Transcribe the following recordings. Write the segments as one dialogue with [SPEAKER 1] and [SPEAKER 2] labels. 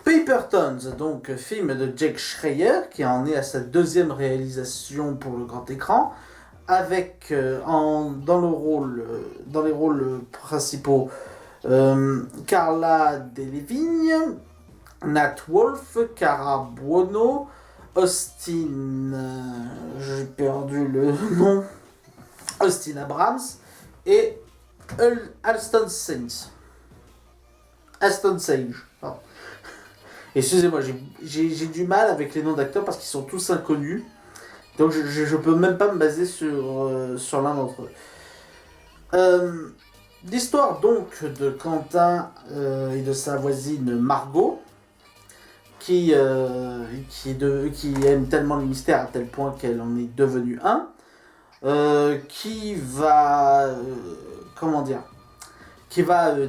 [SPEAKER 1] Paper Towns, donc film de Jake Schreier, qui en est à sa deuxième réalisation pour le grand écran, avec dans les rôles principaux Carla Delevingne, Nat Wolff, Cara Buono, Austin, j'ai perdu le nom, Austin Abrams et Alston Sage. Pardon. Excusez-moi, j'ai du mal avec les noms d'acteurs parce qu'ils sont tous inconnus. Donc je peux même pas me baser sur l'un d'entre eux. L'histoire donc de Quentin et de sa voisine Margot, qui aime tellement le mystère à tel point qu'elle en est devenue un, qui va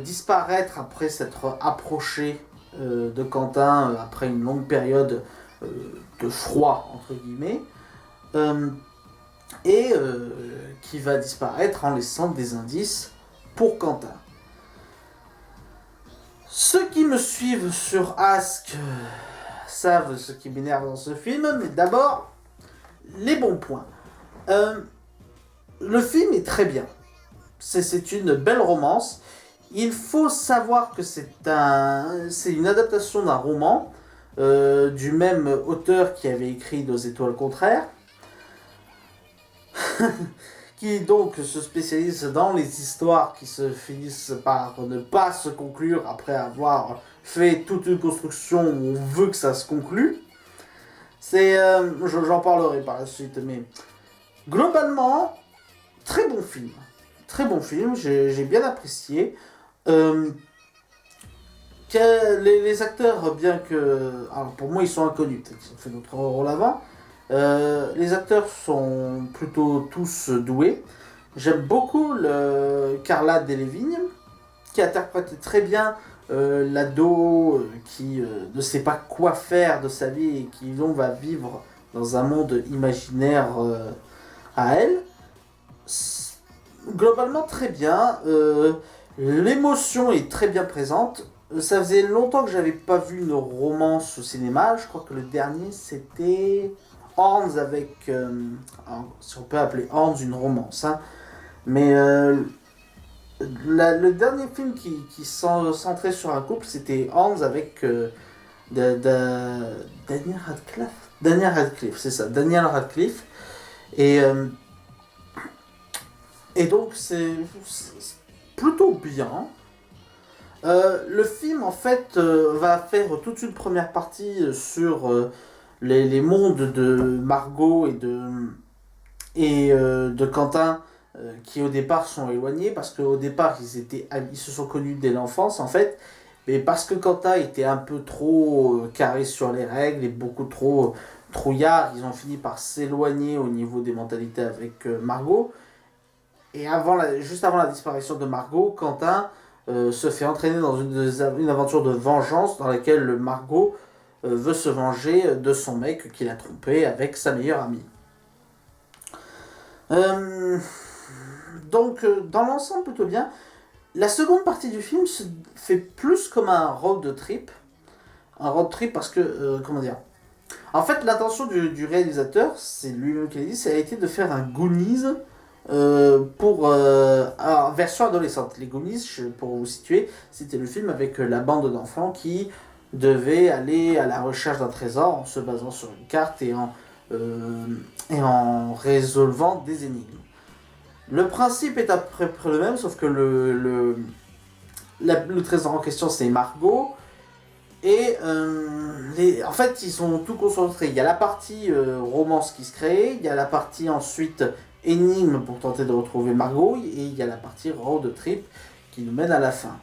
[SPEAKER 1] disparaître après s'être approché de Quentin après une longue période de froid entre guillemets, et qui va disparaître en laissant des indices pour Quentin. Ceux qui me suivent sur Ask savent ce qui m'énerve dans ce film, mais d'abord, les bons points. Le film est très bien. C'est une belle romance. Il faut savoir que c'est une adaptation d'un roman du même auteur qui avait écrit Nos étoiles contraires, qui donc se spécialise dans les histoires qui se finissent par ne pas se conclure après avoir fait toute une construction où on veut que ça se conclue. J'en parlerai par la suite, mais globalement, très bon film. Très bon film, j'ai bien apprécié. Les acteurs, bien que... Alors pour moi, ils sont inconnus, peut-être qu'ils ont fait d'autres rôles avant. Les acteurs sont plutôt tous doués. J'aime beaucoup Carla Delevingne, qui interprète très bien l'ado qui ne sait pas quoi faire de sa vie et qui donc va vivre dans un monde imaginaire à elle. Globalement très bien. L'émotion est très bien présente. Ça faisait longtemps que j'avais pas vu une romance au cinéma. Je crois que le dernier c'était Horns avec... si on peut appeler Horns une romance. Hein. Mais le dernier film qui centrait sur un couple, c'était Horns avec Daniel Radcliffe. Daniel Radcliffe, c'est ça. Daniel Radcliffe. Et donc c'est plutôt bien. Le film en fait va faire toute une première partie sur les mondes de Margot et de Quentin qui au départ sont éloignés parce qu'au départ ils se sont connus dès l'enfance en fait, mais parce que Quentin était un peu trop carré sur les règles et beaucoup trop trouillard, ils ont fini par s'éloigner au niveau des mentalités avec Margot. Et juste avant la disparition de Margot, Quentin se fait entraîner dans une aventure de vengeance dans laquelle Margot veut se venger de son mec qu'il a trompé avec sa meilleure amie. Donc, dans l'ensemble, plutôt bien. La seconde partie du film se fait plus comme un road trip. Un road trip parce que, comment dire... En fait, l'intention du réalisateur, c'est lui-même qui l'a dit, ça a été de faire un Goonies en version adolescente. Les Goonies, pour vous situer, c'était le film avec la bande d'enfants qui devait aller à la recherche d'un trésor en se basant sur une carte et en résolvant des énigmes. Le principe est à peu près le même, sauf que le trésor en question, c'est Margot. Et en fait, ils sont tout concentrés. Il y a la partie romance qui se crée, il y a la partie ensuite énigme pour tenter de retrouver Margot, et il y a la partie road trip qui nous mène à la fin.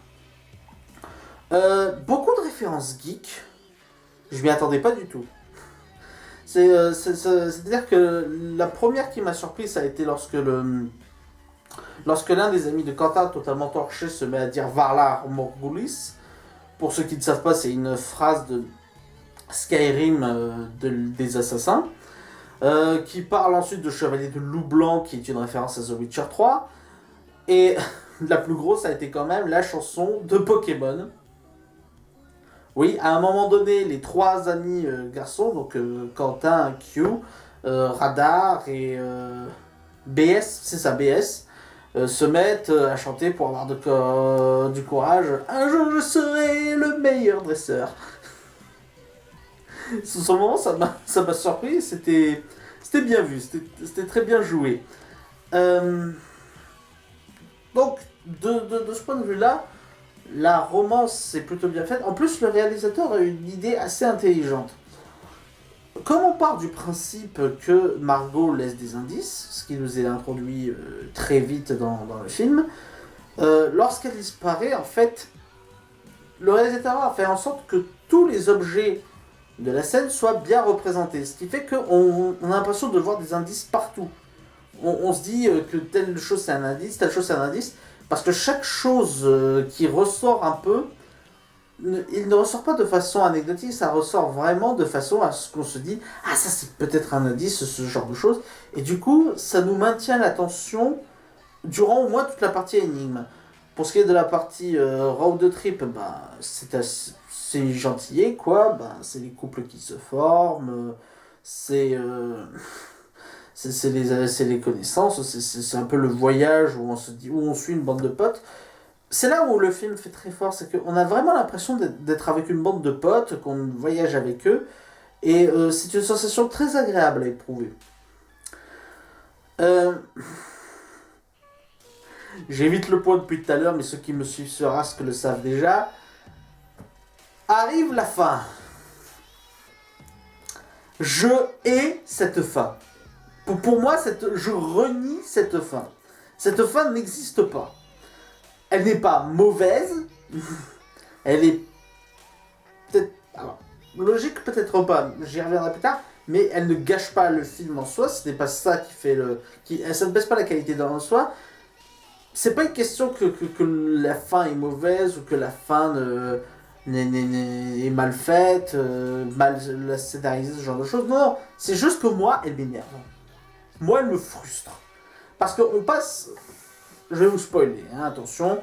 [SPEAKER 1] Beaucoup de références geeks, je m'y attendais pas du tout. C'est-à-dire que la première qui m'a surpris, ça a été lorsque l'un des amis de Quentin, totalement torché, se met à dire Varlar Morgulis. Pour ceux qui ne savent pas, c'est une phrase de Skyrim des assassins, qui parle ensuite de Chevalier de Loup Blanc, qui est une référence à The Witcher 3. Et la plus grosse a été quand même la chanson de Pokémon, Oui, à un moment donné, les trois amis garçons, donc Quentin, Q, Radar et BS, c'est ça, BS, se mettent à chanter pour avoir du courage. Un jour je serai le meilleur dresseur. Ce moment, ça m'a surpris, c'était bien vu, c'était très bien joué. Euh, donc, de ce point de vue-là, la romance est plutôt bien faite. En plus, le réalisateur a une idée assez intelligente. Comme on part du principe que Margot laisse des indices, ce qui nous est introduit très vite dans le film, lorsqu'elle disparaît, en fait, le réalisateur a fait en sorte que tous les objets de la scène soient bien représentés. Ce qui fait qu'on a l'impression de voir des indices partout. On se dit que telle chose c'est un indice, telle chose c'est un indice, parce que chaque chose qui ressort un peu, il ne ressort pas de façon anecdotique, ça ressort vraiment de façon à ce qu'on se dit ah ça c'est peut-être un indice, ce genre de choses, et du coup ça nous maintient l'attention durant au moins toute la partie énigme. Pour ce qui est de la partie road trip, bah, c'est gentillet quoi, bah, c'est les couples qui se forment, c'est c'est les connaissances, c'est un peu le voyage où on se dit où on suit une bande de potes. C'est là où le film fait très fort, c'est qu'on a vraiment l'impression d'être avec une bande de potes, qu'on voyage avec eux, et c'est une sensation très agréable à éprouver. Euh, J'évite le point depuis tout à l'heure, mais ceux qui me suivent sur Ask le savent déjà. Arrive la fin. Je hais cette fin. Pour moi, je renie cette fin. Cette fin n'existe pas. Elle n'est pas mauvaise. Elle est peut-être... Alors, logique peut-être pas, j'y reviendrai plus tard. Mais elle ne gâche pas le film en soi. Ce n'est pas ça qui fait le... ça ne baisse pas la qualité en soi. C'est pas une question que la fin est mauvaise ou que la fin est mal faite, mal scénarisée, ce genre de choses. Non, non, c'est juste que moi, elle m'énerve. Moi, elle me frustre. Parce qu'on passe... Je vais vous spoiler, hein, attention.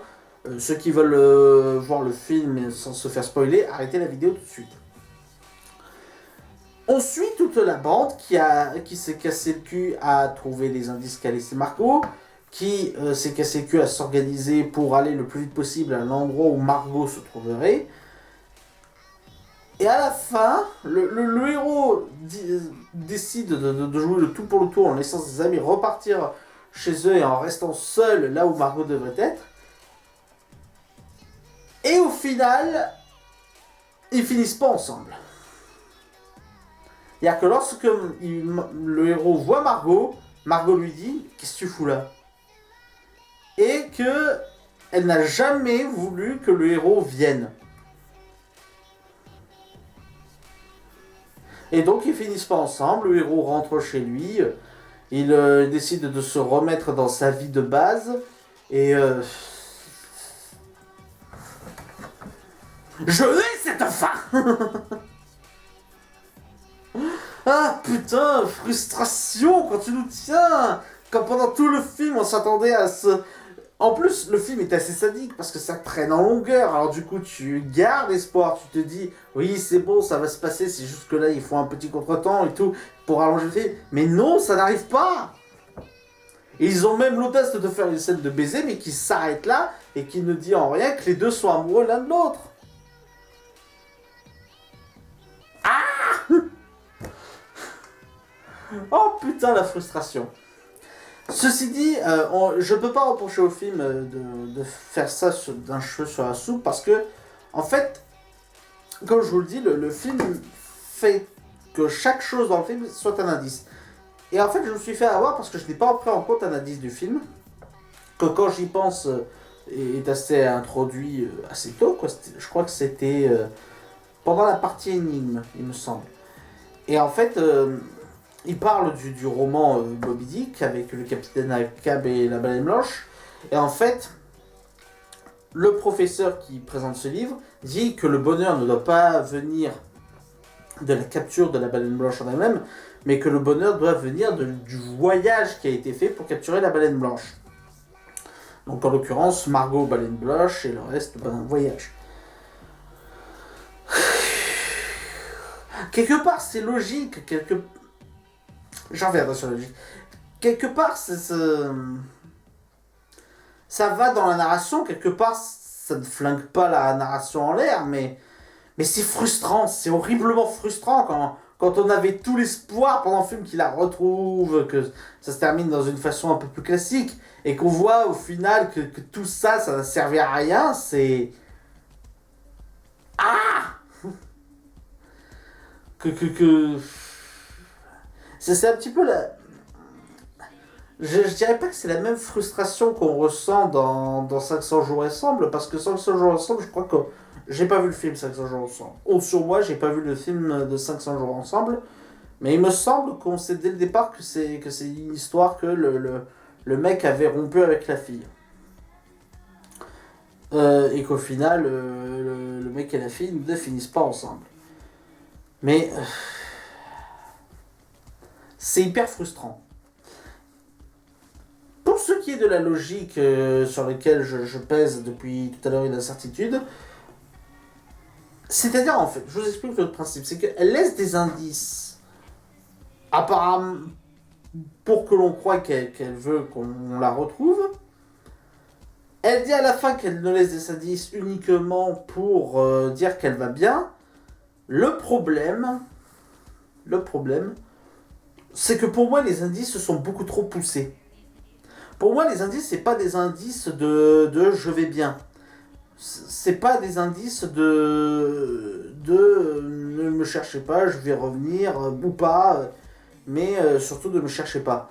[SPEAKER 1] Ceux qui veulent voir le film sans se faire spoiler, arrêtez la vidéo tout de suite. On suit toute la bande qui s'est cassé le cul à trouver les indices qu'a laissé Margot, qui s'est cassé le cul à s'organiser pour aller le plus vite possible à l'endroit où Margot se trouverait. Et à la fin, le héros décide de jouer le tout pour le tout en laissant ses amis repartir chez eux et en restant seul là où Margot devrait être. Et au final, ils finissent pas ensemble. C'est-à-dire que lorsque le héros voit Margot, Margot lui dit « Qu'est-ce que tu fous là ?» Et que elle n'a jamais voulu que le héros vienne. Et donc ils finissent pas ensemble, le héros rentre chez lui, il décide de se remettre dans sa vie de base, et je hais cette fin. Ah putain, frustration quand tu nous tiens. Quand pendant tout le film on s'attendait à ce... En plus, le film est assez sadique parce que ça traîne en longueur. Alors du coup, tu gardes espoir. Tu te dis, oui, c'est bon, ça va se passer. C'est juste que là, il faut un petit contretemps et tout pour allonger le film. Mais non, ça n'arrive pas. Et ils ont même l'audace de faire une scène de baiser, mais qui s'arrête là et qui ne dit en rien que les deux sont amoureux l'un de l'autre. Ah. Oh putain, la frustration. Ceci dit, je peux pas reprocher au film de faire ça d'un cheveu sur la soupe parce que, en fait, comme je vous le dis, le film fait que chaque chose dans le film soit un indice. Et en fait, je me suis fait avoir parce que je n'ai pas pris en compte un indice du film, que quand j'y pense, est assez introduit assez tôt, quoi. Je crois que c'était pendant la partie énigme, il me semble. Et en fait... il parle du roman Moby Dick avec le capitaine Ahab et la baleine blanche. Et en fait, le professeur qui présente ce livre dit que le bonheur ne doit pas venir de la capture de la baleine blanche en elle-même, mais que le bonheur doit venir du voyage qui a été fait pour capturer la baleine blanche. Donc en l'occurrence, Margot, baleine blanche, et le reste, voyage. Quelque part, c'est logique. J'en reviendrai sur la logique. Quelque part, ça va dans la narration. Quelque part, ça ne flingue pas la narration en l'air, mais c'est frustrant. C'est horriblement frustrant quand on avait tout l'espoir pendant le film qu'il la retrouve, que ça se termine dans une façon un peu plus classique, et qu'on voit au final que tout ça, ça n'a servi à rien. C'est... Ah que... C'est un petit peu la... Je dirais pas que c'est la même frustration qu'on ressent dans 500 jours ensemble, parce que 500 jours ensemble, je crois que j'ai pas vu le film 500 jours ensemble. Ou sur moi, j'ai pas vu le film de 500 jours ensemble, mais il me semble qu'on sait dès le départ que c'est une histoire que le mec avait rompu avec la fille. Et qu'au final, le mec et la fille ne finissent pas ensemble. Mais c'est hyper frustrant. Pour ce qui est de la logique sur laquelle je pèse depuis tout à l'heure une incertitude, c'est-à-dire en fait, je vous explique le principe, c'est qu'elle laisse des indices, apparemment pour que l'on croie qu'elle veut qu'on la retrouve. Elle dit à la fin qu'elle ne laisse des indices uniquement pour dire qu'elle va bien. Le problème, c'est que pour moi les indices sont beaucoup trop poussés. Pour moi, les indices, c'est pas des indices de je vais bien. C'est pas des indices de ne me cherchez pas, je vais revenir ou pas, mais surtout ne me cherchez pas.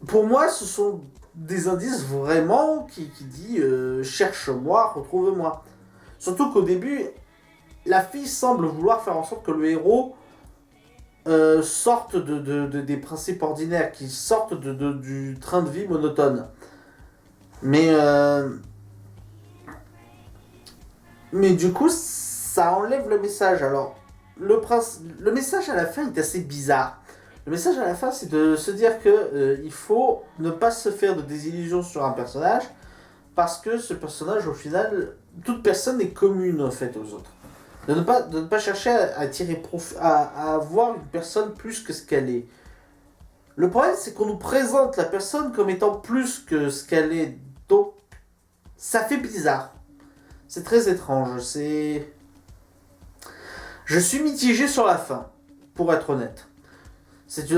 [SPEAKER 1] Pour moi, ce sont des indices vraiment qui dit cherche-moi, retrouve-moi. Surtout qu'au début, la fille semble vouloir faire en sorte que le héros sortent des principes ordinaires, qui sortent du train de vie monotone. Mais du coup, ça enlève le message. Alors, le message à la fin est assez bizarre. Le message à la fin, c'est de se dire que il faut ne pas se faire de désillusions sur un personnage, parce que ce personnage, au final, toute personne est commune en fait aux autres. De ne pas chercher à tirer profit, à voir une personne plus que ce qu'elle est. Le problème, c'est qu'on nous présente la personne comme étant plus que ce qu'elle est. Donc, ça fait bizarre. C'est très étrange. Je suis mitigé sur la fin, pour être honnête.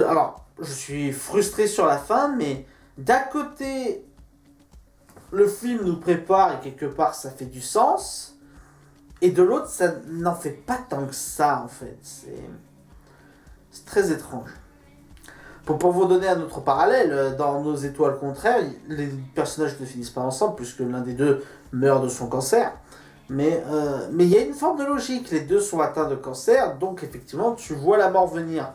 [SPEAKER 1] Alors, je suis frustré sur la fin, mais d'un côté, le film nous prépare et quelque part, ça fait du sens. Et de l'autre, ça n'en fait pas tant que ça, en fait. C'est très étrange. Pour vous donner un autre parallèle, dans Nos étoiles contraires, les personnages ne finissent pas ensemble, puisque l'un des deux meurt de son cancer. Mais il y a une forme de logique. Les deux sont atteints de cancer, donc effectivement, tu vois la mort venir.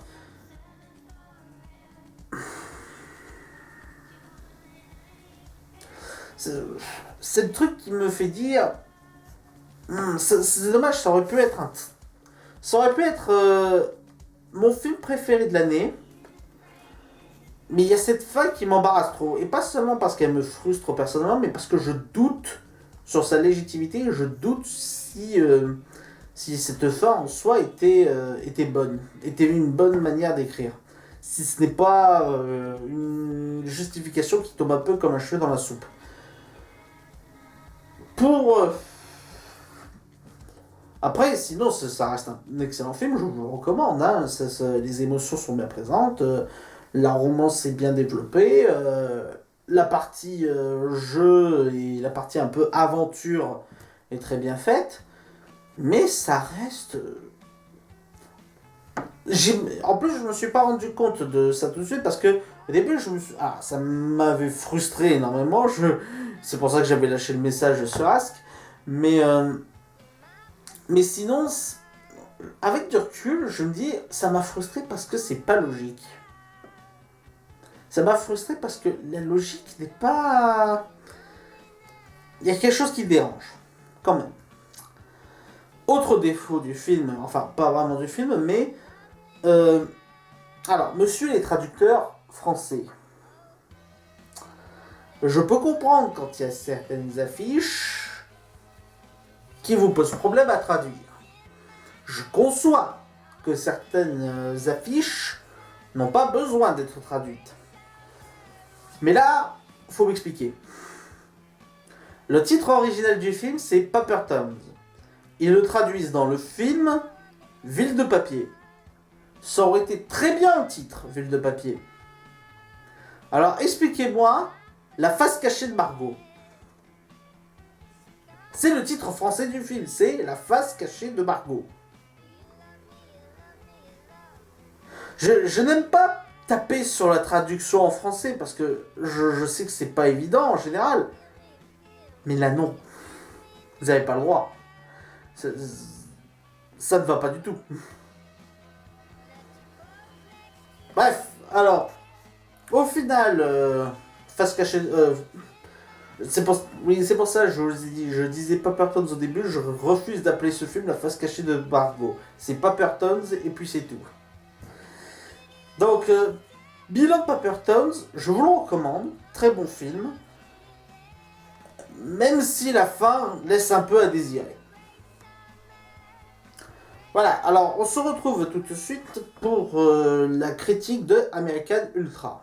[SPEAKER 1] C'est le truc qui me fait dire... c'est dommage, ça aurait pu être mon film préféré de l'année, mais il y a cette fin qui m'embarrasse trop, et pas seulement parce qu'elle me frustre personnellement, mais parce que je doute sur sa légitimité, je doute si cette fin en soi était bonne, était une bonne manière d'écrire. Si ce n'est pas une justification qui tombe un peu comme un cheveu dans la soupe. Après, sinon, ça reste un excellent film, je vous le recommande. Hein. Les émotions sont bien présentes, la romance est bien développée, la partie jeu et la partie un peu aventure est très bien faite, mais ça reste... En plus, je me suis pas rendu compte de ça tout de suite parce que au début, ça m'avait frustré énormément. C'est pour ça que j'avais lâché le message sur Ask, mais sinon, avec du recul, je me dis, ça m'a frustré parce que c'est pas logique. Ça m'a frustré parce que la logique n'est pas... Il y a quelque chose qui dérange, quand même. Autre défaut du film, enfin pas vraiment du film, mais... alors, monsieur les traducteurs français. Je peux comprendre quand il y a certaines affiches qui vous posent problème à traduire. Je conçois que certaines affiches n'ont pas besoin d'être traduites. Mais là, faut m'expliquer. Le titre original du film, c'est Paper Towns. Ils le traduisent dans le film Ville de papier. Ça aurait été très bien en titre, Ville de papier. Alors expliquez-moi la face cachée de Margot. C'est le titre français du film, c'est la face cachée de Margot. Je n'aime pas taper sur la traduction en français parce que je sais que c'est pas évident en général. Mais là non, vous n'avez pas le droit. Ça ne va pas du tout. Bref, alors, au final, face cachée... c'est pour ça que je vous ai dit, je disais Paper Towns au début, je refuse d'appeler ce film la face cachée de Margot. C'est Paper Towns et puis c'est tout. Donc, bilan de Paper Towns, je vous le recommande, très bon film. Même si la fin laisse un peu à désirer. Voilà, alors on se retrouve tout de suite pour la critique de American Ultra.